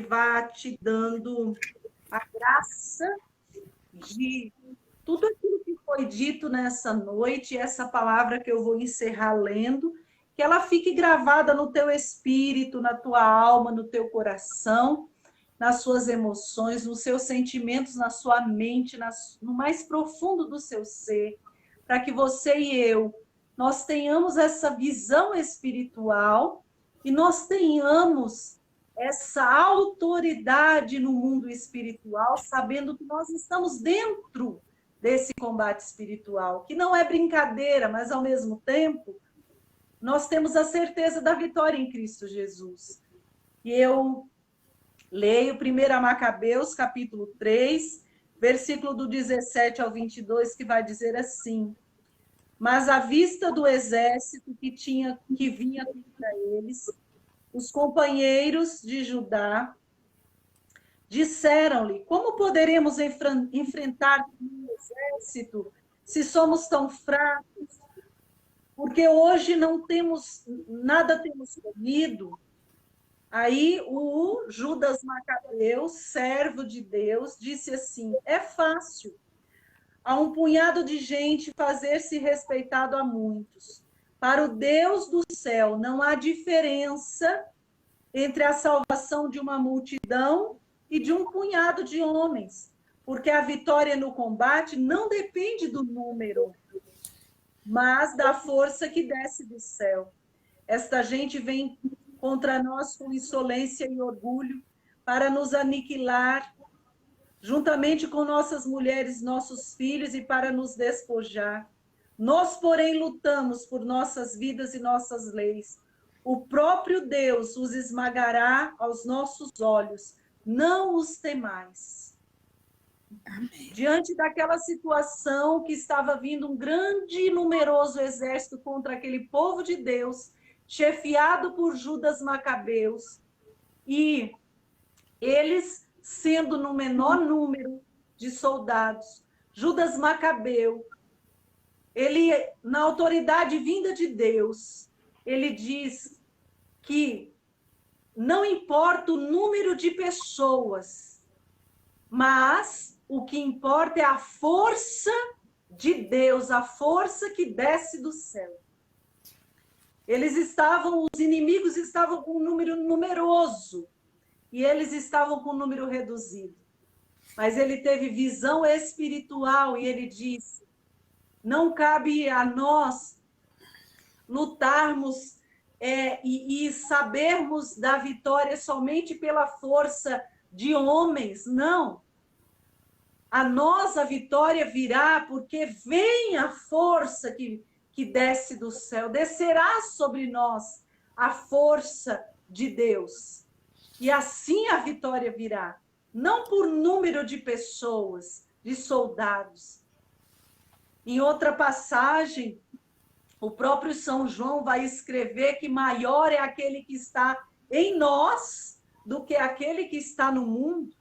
vá te dando a graça de tudo aquilo que foi dito nessa noite, essa palavra que eu vou encerrar lendo, que ela fique gravada no teu espírito, na tua alma, no teu coração, nas suas emoções, nos seus sentimentos, na sua mente, no mais profundo do seu ser, para que você e eu, nós tenhamos essa visão espiritual e nós tenhamos essa autoridade no mundo espiritual, sabendo que nós estamos dentro desse combate espiritual, que não é brincadeira, mas ao mesmo tempo nós temos a certeza da vitória em Cristo Jesus. E eu leio 1 Macabeus, capítulo 3, versículo do 17 ao 22, que vai dizer assim: mas à vista do exército que vinha contra eles, os companheiros de Judá disseram-lhe: como poderemos enfrentar o exército se somos tão fracos? Porque hoje não temos nada temos comido. Aí o Judas Macabeu, servo de Deus, disse assim: é fácil a um punhado de gente fazer-se respeitado a muitos. Para o Deus do céu não há diferença entre a salvação de uma multidão e de um punhado de homens, porque a vitória no combate não depende do número, mas da força que desce do céu. Esta gente vem contra nós com insolência e orgulho para nos aniquilar, juntamente com nossas mulheres, nossos filhos, e para nos despojar. Nós, porém, lutamos por nossas vidas e nossas leis. O próprio Deus os esmagará aos nossos olhos. Não os temais. Amém. Diante daquela situação que estava vindo um grande e numeroso exército contra aquele povo de Deus, chefiado por Judas Macabeus, e eles sendo no menor número de soldados, Judas Macabeu, ele, na autoridade vinda de Deus, ele diz que não importa o número de pessoas, mas o que importa é a força de Deus, a força que desce do céu. Os inimigos estavam com um número numeroso, e eles estavam com um número reduzido. Mas ele teve visão espiritual e ele disse: não cabe a nós lutarmos e sabermos da vitória somente pela força de homens. Não. A nós a vitória virá porque vem a força que desce do céu. Descerá sobre nós a força de Deus. E assim a vitória virá, não por número de pessoas, de soldados. Em outra passagem, o próprio São João vai escrever que maior é aquele que está em nós do que aquele que está no mundo.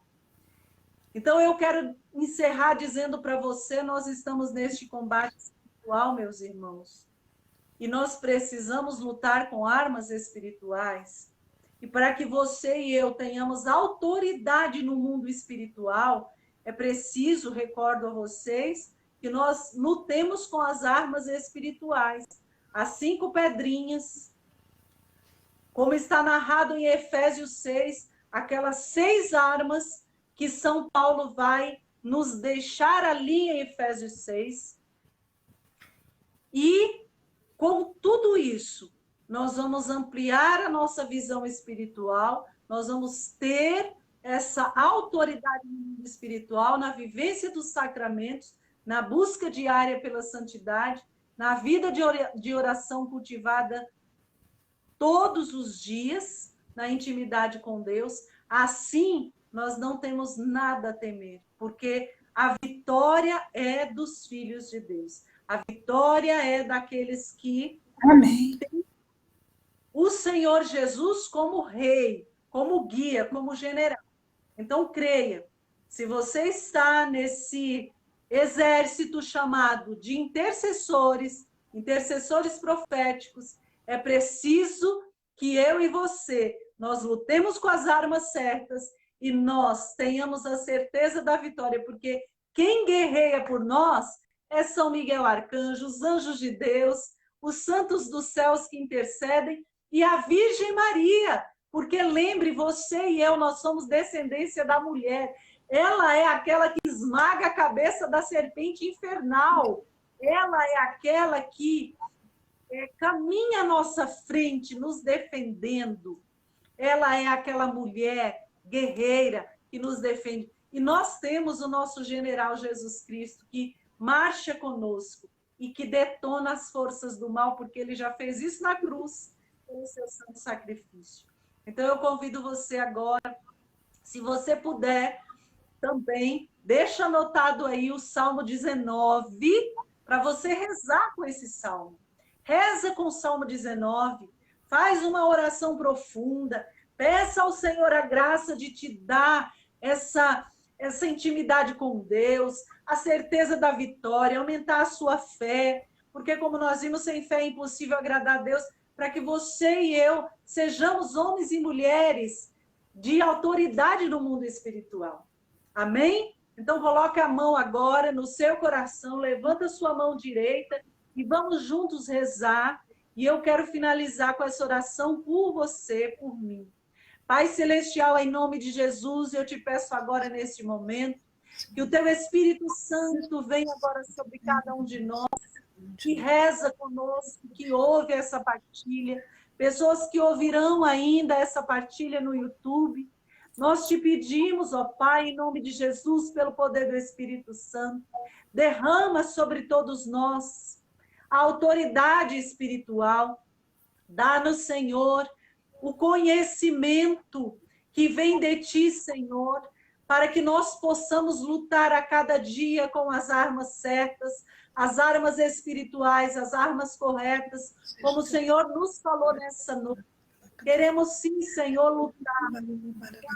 Então eu quero encerrar dizendo para você, nós estamos neste combate espiritual, meus irmãos, e nós precisamos lutar com armas espirituais. E para que você e eu tenhamos autoridade no mundo espiritual, é preciso, recordo a vocês, que nós lutemos com as armas espirituais. As 5 pedrinhas, como está narrado em Efésios 6, aquelas 6 armas que São Paulo vai nos deixar ali em Efésios 6. E com tudo isso, nós vamos ampliar a nossa visão espiritual, nós vamos ter essa autoridade no mundo espiritual, na vivência dos sacramentos, na busca diária pela santidade, na vida de oração cultivada todos os dias, na intimidade com Deus. Assim, nós não temos nada a temer, porque a vitória é dos filhos de Deus. A vitória é daqueles que Amém. têm o Senhor Jesus como rei, como guia, como general. Então, creia, se você está nesse exército chamado de intercessores, intercessores proféticos, é preciso que eu e você, nós lutemos com as armas certas e nós tenhamos a certeza da vitória, porque quem guerreia por nós é São Miguel Arcanjo, os anjos de Deus, os santos dos céus que intercedem e a Virgem Maria, porque lembre, você e eu, nós somos descendência da mulher. Ela é aquela que esmaga a cabeça da serpente infernal. Ela é aquela que caminha à nossa frente, nos defendendo. Ela é aquela mulher guerreira que nos defende. E nós temos o nosso general Jesus Cristo, que marcha conosco e que detona as forças do mal, porque ele já fez isso na cruz, pelo seu santo sacrifício. Então, eu convido você agora, se você puder, também, deixa anotado aí o Salmo 19, para você rezar com esse salmo. Reza com o Salmo 19, faz uma oração profunda, peça ao Senhor a graça de te dar essa intimidade com Deus, a certeza da vitória, aumentar a sua fé, porque como nós vimos, sem fé é impossível agradar a Deus, para que você e eu sejamos homens e mulheres de autoridade no mundo espiritual. Amém? Então coloque a mão agora no seu coração, levanta a sua mão direita e vamos juntos rezar. E eu quero finalizar com essa oração por você, por mim. Pai Celestial, em nome de Jesus, eu te peço agora, neste momento, que o teu Espírito Santo venha agora sobre cada um de nós, que reza conosco, que ouve essa partilha, pessoas que ouvirão ainda essa partilha no YouTube. Nós te pedimos, ó Pai, em nome de Jesus, pelo poder do Espírito Santo, derrama sobre todos nós a autoridade espiritual, dá-nos, Senhor, o conhecimento que vem de ti, Senhor, para que nós possamos lutar a cada dia com as armas certas, as armas espirituais, as armas corretas, como o Senhor nos falou nessa noite. Queremos sim, Senhor, lutar.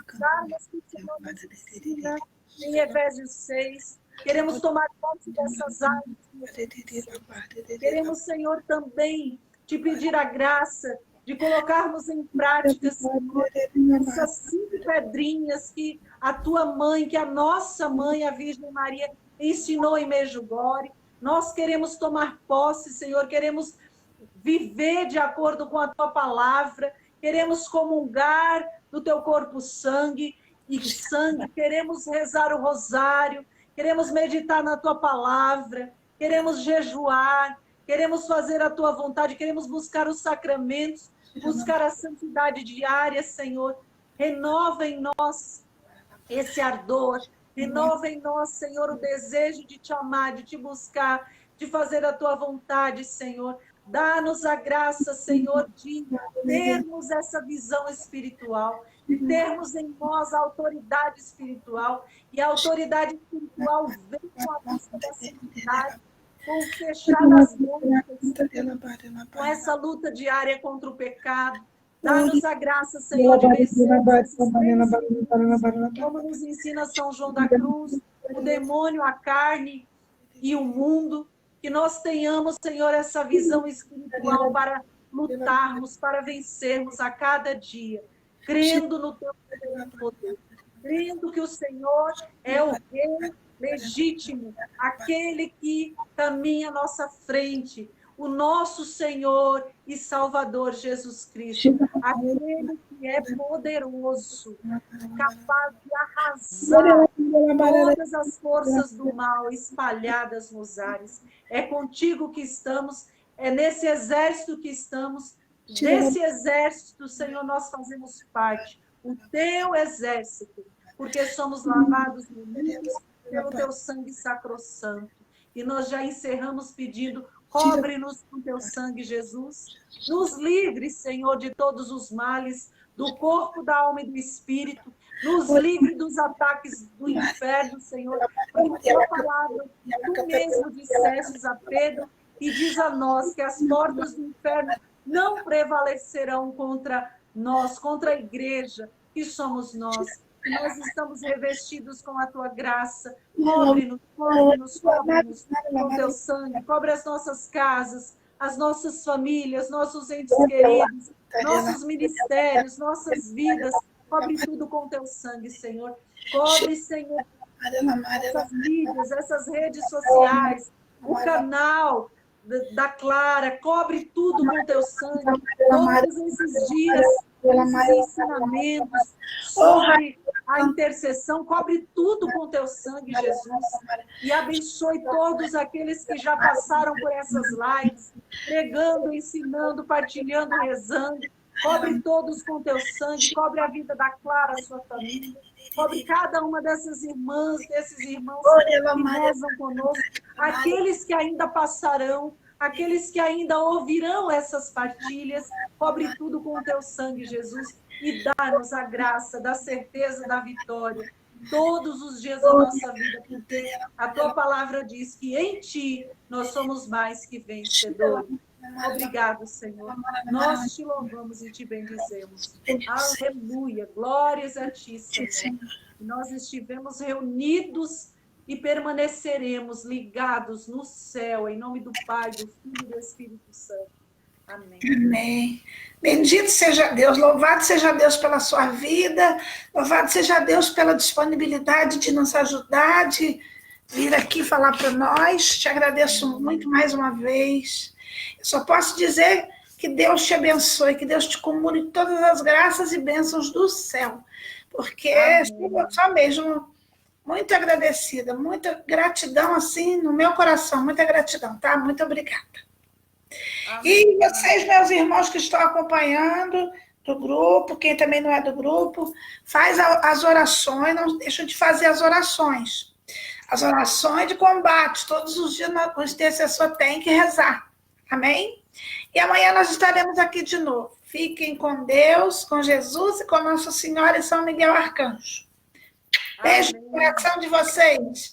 As armas que o Senhor nos ensina em Efésios 6. Queremos tomar posse dessas armas. Queremos, Senhor, também te pedir a graça de colocarmos em prática, Senhor, essas 5 pedrinhas que a tua mãe, que a nossa mãe, a Virgem Maria, ensinou em Medjugorje. Nós queremos tomar posse, Senhor, queremos viver de acordo com a tua palavra, queremos comungar do teu corpo sangue, queremos rezar o rosário, queremos meditar na tua palavra, queremos jejuar, queremos fazer a tua vontade, queremos buscar os sacramentos, buscar a santidade diária, Senhor. Renova em nós esse ardor, renova em nós, Senhor, o desejo de te amar, de te buscar, de fazer a tua vontade, Senhor. Dá-nos a graça, Senhor, de termos essa visão espiritual, de termos em nós a autoridade espiritual. E a autoridade espiritual vem com a busca da santidade, com fechar as mãos, com essa luta diária contra o pecado. Dá-nos a graça, Senhor, de vencer como nos ensina São João da Cruz, o demônio, a carne e o mundo. Que nós tenhamos, Senhor, essa visão espiritual para lutarmos, para vencermos a cada dia. crendo no teu poder, crendo que o Senhor é o Rei legítimo, aquele que caminha à nossa frente, o nosso Senhor e Salvador Jesus Cristo, aquele que é poderoso, capaz de arrasar todas as forças do mal espalhadas nos ares. É contigo que estamos, é nesse exército que estamos, desse exército, Senhor, nós fazemos parte, o teu exército, porque somos lavados limpos pelo teu sangue sacrossanto. E nós já encerramos pedindo: cobre-nos com teu sangue, Jesus. Nos livre, Senhor, de todos os males, do corpo, da alma e do espírito. Nos livre dos ataques do inferno, Senhor. Por tua palavra, tu mesmo dissestes a Pedro e diz a nós que as portas do inferno não prevalecerão contra nós, contra a igreja, que somos nós. Nós estamos revestidos com a tua graça. Cobre-nos, cobre-nos, cobre-nos com teu sangue. Cobre as nossas casas, as nossas famílias, nossos entes queridos, nossos ministérios, nossas vidas. Cobre tudo com teu sangue, Senhor. Cobre, Senhor, essas mídias, essas redes sociais, o canal da Clara. Cobre tudo com teu sangue. Todos esses dias, esses ensinamentos sobre a intercessão, cobre tudo com teu sangue, Jesus, e abençoe todos aqueles que já passaram por essas lives, pregando, ensinando, partilhando, rezando. Cobre todos com teu sangue, cobre a vida da Clara, a sua família, cobre cada uma dessas irmãs, desses irmãos que rezam conosco, aqueles que ainda passarão, aqueles que ainda ouvirão essas partilhas. Cobre tudo com o teu sangue, Jesus, e dá-nos a graça da certeza da vitória todos os dias da nossa vida, porque a tua palavra diz que em ti nós somos mais que vencedores. Obrigado, Senhor. Nós te louvamos e te bendizemos. Aleluia. Glórias a ti, Senhor. Nós estivemos reunidos e permaneceremos ligados no céu, em nome do Pai, do Filho e do Espírito Santo. Amém. Amém. Bendito seja Deus, louvado seja Deus pela sua vida, louvado seja Deus pela disponibilidade de nos ajudar, de vir aqui falar para nós. Te agradeço muito mais uma vez. Eu só posso dizer que Deus te abençoe, que Deus te comunique todas as graças e bênçãos do céu, porque estou só mesmo muito agradecida, muita gratidão assim no meu coração, muita gratidão, tá? Muito obrigada. E vocês, meus irmãos que estão acompanhando do grupo, quem também não é do grupo, faz as orações, não deixa de fazer as orações. As orações de combate, todos os dias o intercessor tem que rezar. Amém? E amanhã nós estaremos aqui de novo. Fiquem com Deus, com Jesus e com Nossa Senhora e São Miguel Arcanjo. Beijo no coração de vocês.